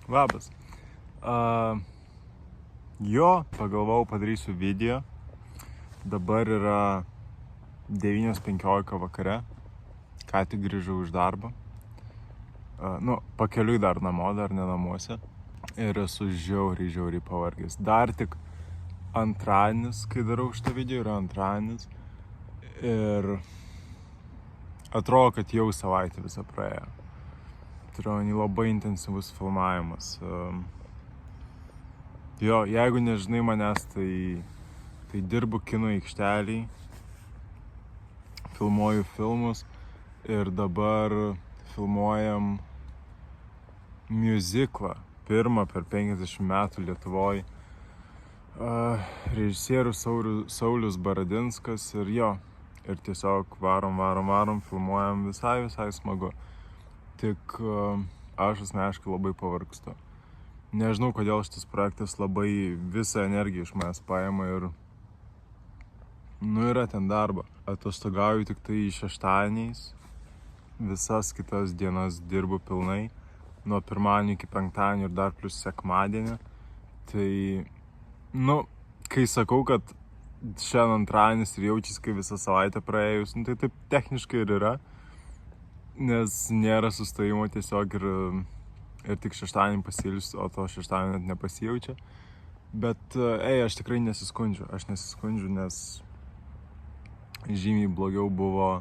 Labas. Jo, pagalvojau, padarysiu video. Dabar yra 9:15 vakare. Ką tik grįžau iš darbo. Pakeliui dar namo, dar ne namuose. Ir esu žiauriai pavargęs. Dar tik antradienis, kai darau šitą video, yra antradienis. Ir atrodo, kad jau savaitė visą praėjo. Turiu labai intensyvus filmavimas. Jo, jeigu nežinai manęs, tai dirbu kino aikšteliai, filmuoju filmus ir dabar filmuojam miuziklą, pirmą per 50 metų Lietuvoj. Režisierius Saulius Baradinskas ir tiesiog varom, filmuojam visai smagu. Tik aš asmeniškai labai pavargstu. Nežinau, kodėl šitas projektas labai visą energiją iš manęs paima ir yra ten darba. Atostogauju tik tai šeštadieniais, visas kitas dienas dirbu pilnai, nuo pirmadienio iki penktadienio ir dar plius sekmadienį. Tai, kai sakau, kad šiandien antradienis ir jaučiasi, kai visą savaitę praėjus, tai taip techniškai ir yra, nes nėra sustojimo tiesiog ir tik šeštadienį pasiilsiu, o to šeštadienį net nepasijaučia. Bet, aš tikrai nesiskundžiu, nes žymiai blogiau buvo,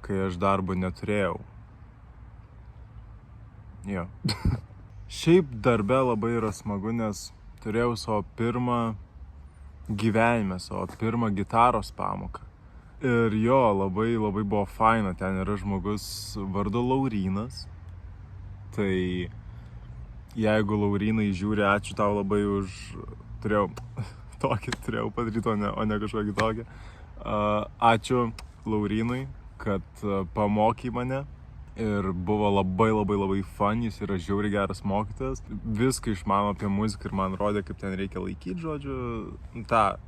kai aš darbo neturėjau. Jo. Šiaip darbe labai yra smagu, nes turėjau savo pirmą gitaros pamoką. Ir labai buvo faina, ten yra žmogus vardu Laurynas. Tai jeigu Laurynai žiūri, ačiū tau labai turėjau padaryti, o ne kažkokį tokį. Ačiū Laurynui, kad pamokė mane ir buvo labai fun, jis yra žiauriai geras mokytojas. Viską išmano apie muziką ir man rodė, kaip ten reikia laikyti, žodžiu, tą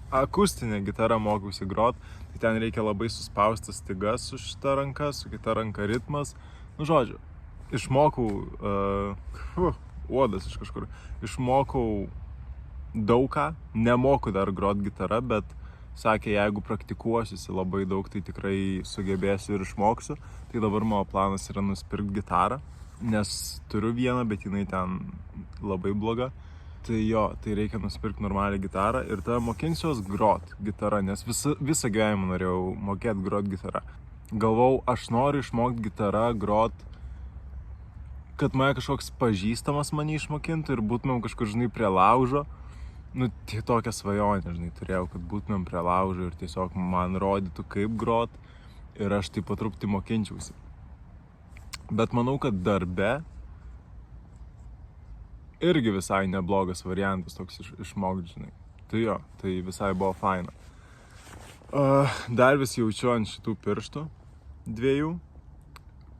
akustinę gitarą mokiausi grot, tai ten reikia labai suspausti stygas su šita ranka, su kita ranka ritmas. Žodžiu, išmokau, uodas iš kažkur, išmokau daug ką, nemoku dar grot gitarą, bet sakė, jeigu praktikuosiuosi labai daug, tai tikrai sugebėsiu ir išmoksiu. Tai dabar mano planas yra nusipirkti gitarą, nes turiu vieną, bet jinai ten labai bloga. Tai reikia nusipirkti normalią gitarą ir tada mokinsiuos grot gitarą, nes visą gyvenimą norėjau mokėti grot gitarą. Galvau, aš noriu išmokti gitarą grot, kad mane kažkoks pažįstamas mane išmokintų ir būtumėm kažkur, prie laužo. Tai tokią svajonę, turėjau, kad būtumėm prie laužo ir tiesiog man rodytų, kaip grot ir aš taip po truputį mokinčiausi. Bet manau, kad darbe irgi visai neblogas variantas toks išmokti, tai visai buvo faina. Dar vis jaučiu ant šitų pirštų dviejų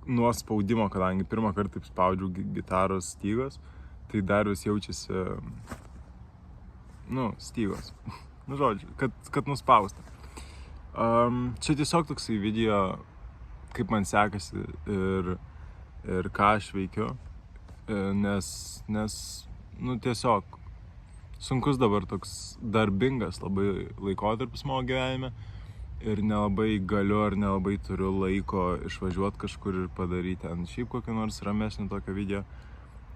nuo spaudimo, kadangi pirmą kartą taip spaudžiau gitaros stygos, tai dar vis jaučiasi stygos. Žodžiu, kad nuspausta. Čia tiesiog toksai video, kaip man sekasi ir ką aš veikiu, nes tiesiog sunkus dabar toks darbingas labai laikotarpis mano gyvenime ir nelabai galiu ar nelabai turiu laiko išvažiuoti kažkur ir padaryti ten šiaip kokį nors ramesnį tokio video.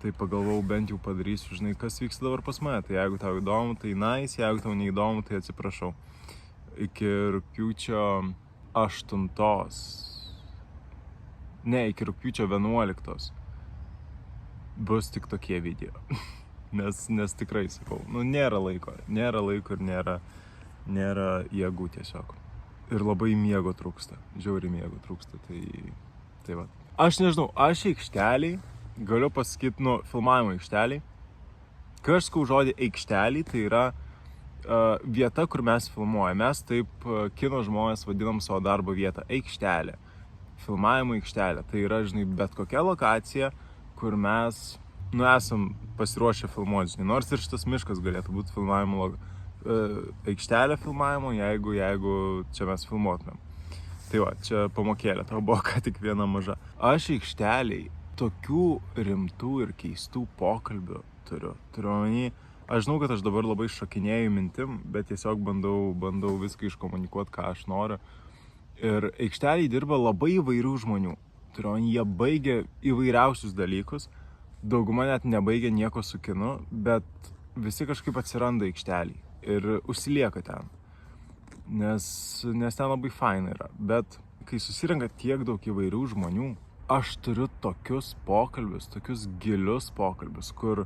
Tai pagalvojau, bent jau padarysiu, kas vyksta dabar pas mane. Tai jeigu tau įdomu, tai nice, jeigu tau neįdomu, tai atsiprašau. Iki rugpjūčio 11 bus tik tokie video. Nes tikrai sakau, nėra laiko ir nėra jėgų tiesiog. Ir labai miego trūksta, žiauriai miego trūksta, tai va. Aš nežinau, aš aikšteliai, galiu pasakyti, filmavimo aikšteliai. Kai aš sakau žodį aikšteliai, tai yra vieta, kur mes filmuojame. Mes taip kino žmonės vadinam savo darbo vietą aikštelė. Filmavimo aikštelė. Tai yra, bet kokia lokacija, kur mes, esam pasiruošę filmuoti. Nors ir šitas miškas galėtų būti filmavimo aikštelė filmavimo, jeigu čia mes filmuotumėm. Tai va, čia pamokėlė, tau buvo ką tik viena maža. Aš aikšteliai tokių rimtų ir keistų pokalbių turiu omeny. Aš žinau, kad aš dabar labai šokinėju mintim, bet tiesiog bandau viską iškomunikuoti, ką aš noriu. Ir aikštelėje dirba labai įvairių žmonių. Turiu omeny, jie baigia įvairiausius dalykus. Dauguma net nebaigia nieko su kinu, bet visi kažkaip atsiranda aikštelėje ir užsilieka ten. Nes ten labai faina yra. Bet kai susirenka tiek daug įvairių žmonių, aš turiu tokius pokalbius, tokius gilius pokalbius, kur,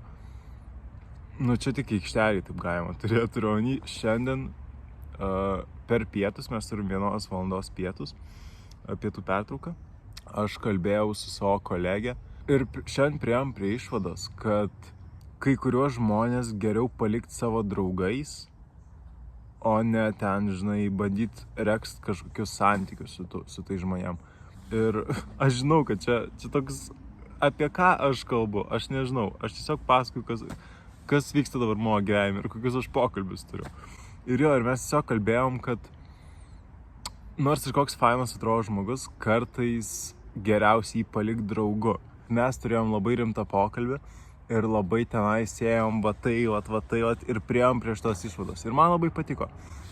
čia tik aikštelėje taip galima turėti. Turiu omeny, šiandien per pietus, mes turim 1 valandos pietų pertrauką. Aš kalbėjau su savo kolegė ir šiandien priėjom prie išvados, kad kai kuriuos žmonės geriau palikti savo draugais, o ne ten, bandyti regzt kažkokius santykius su tai žmonėm. Ir aš žinau, kad čia toks, apie ką aš kalbu, aš nežinau, aš tiesiog pasakoju, kas vyksta dabar mano gyvenime ir kokius aš pokalbius turiu. Ir mes tiesiog kalbėjom, kad nors ir koks fainas atrodo žmogus, kartais geriausiai jį palikti draugu. Mes turėjom labai rimtą pokalbį ir labai tenai sėjom va tai ir priėjom prie šitos išvados. Ir man labai patiko.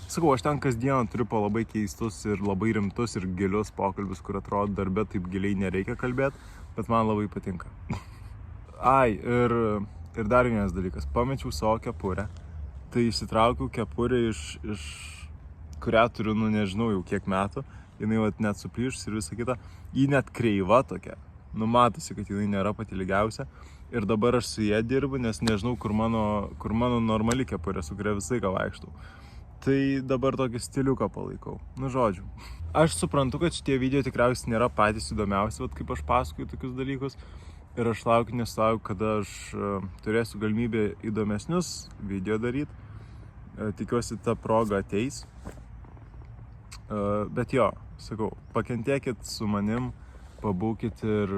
Sakau, aš ten kasdieną turiu po labai keistus ir labai rimtus ir gilius pokalbius, kur atrodo darbe taip giliai nereikia kalbėti, bet man labai patinka. Ir dar vienas dalykas. Pamečiau savo kepurę. Tai išsitraukiau kepurę iš kurią turiu, nežinau jau kiek metų. Jinai net suplyšus ir visa kita. Ji net kreiva tokia. Matosi, kad jinai nėra pati lygiausia. Ir dabar aš su jie dirbu, nes nežinau, kur mano normali kepurė, su kuria visai ką vaikštau. Tai dabar tokį stiliuką palaikau. Žodžiu. Aš suprantu, kad šitie video tikriausiai nėra patys įdomiausi, kaip aš pasakoju tokius dalykus. Ir aš nesulaukiu, kada aš turėsiu galimybę įdomesnius video daryti. Tikiuosi, ta proga ateis. Bet sakau, pakentėkit su manim, pabūkit ir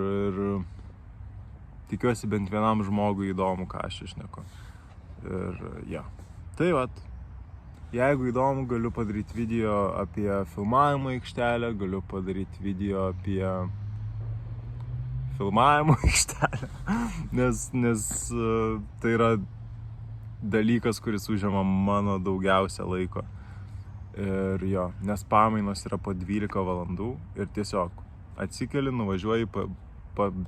tikiuosi bent vienam žmogui įdomu, ką aš išneku. Ir Tai jeigu įdomu, galiu padaryti video apie filmavimo aikštelę, galiu padaryti video apie filmavimo aikštelę, nes tai yra dalykas, kuris užima mano daugiausia laiko. Ir nes pamainos yra po 12 valandų ir tiesiog atsikeli, nuvažiuoji,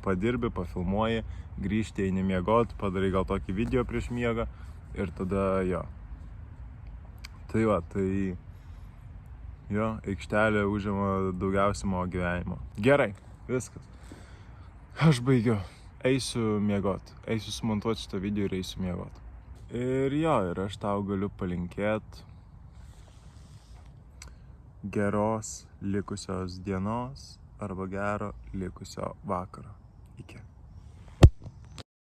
padirbi, pafilmuoji, grįžti, eini miegot, padarai gal tokį video prieš miegą ir tada aikštelė užima daugiausiai mano gyvenimo. Gerai, viskas. Aš baigiu. Eisiu miegot. Eisiu sumontuoti šitą video ir eisiu miegot. Ir aš tau galiu palinkėti geros likusios dienos arba gero likusio vakaro. Iki.